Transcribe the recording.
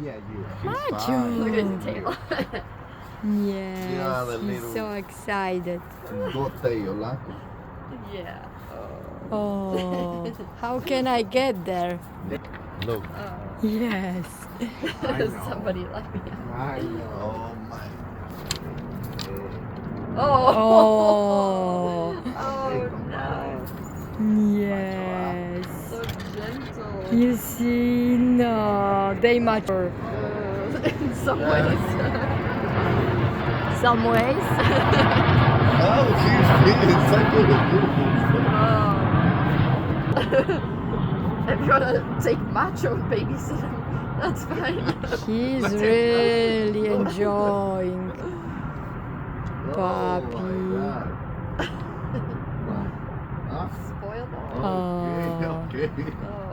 Yeah, you. Macho. Look at his tail. Yes, Yeah, the he's little- so excited. Got tail, huh? Yeah. Oh, how can I get there? Look. Yes. I know. Somebody let me out. I know. Oh my. Oh. Oh, Oh no. yes. So gentle. You see, no, they mature. In some ways. Some ways. Oh, she's feeling so good. If you wanna take Macho and babysit him, that's fine. He's really enjoying. Oh Puppy. my God. Huh? Spoiled. Oh. Okay, okay. Oh.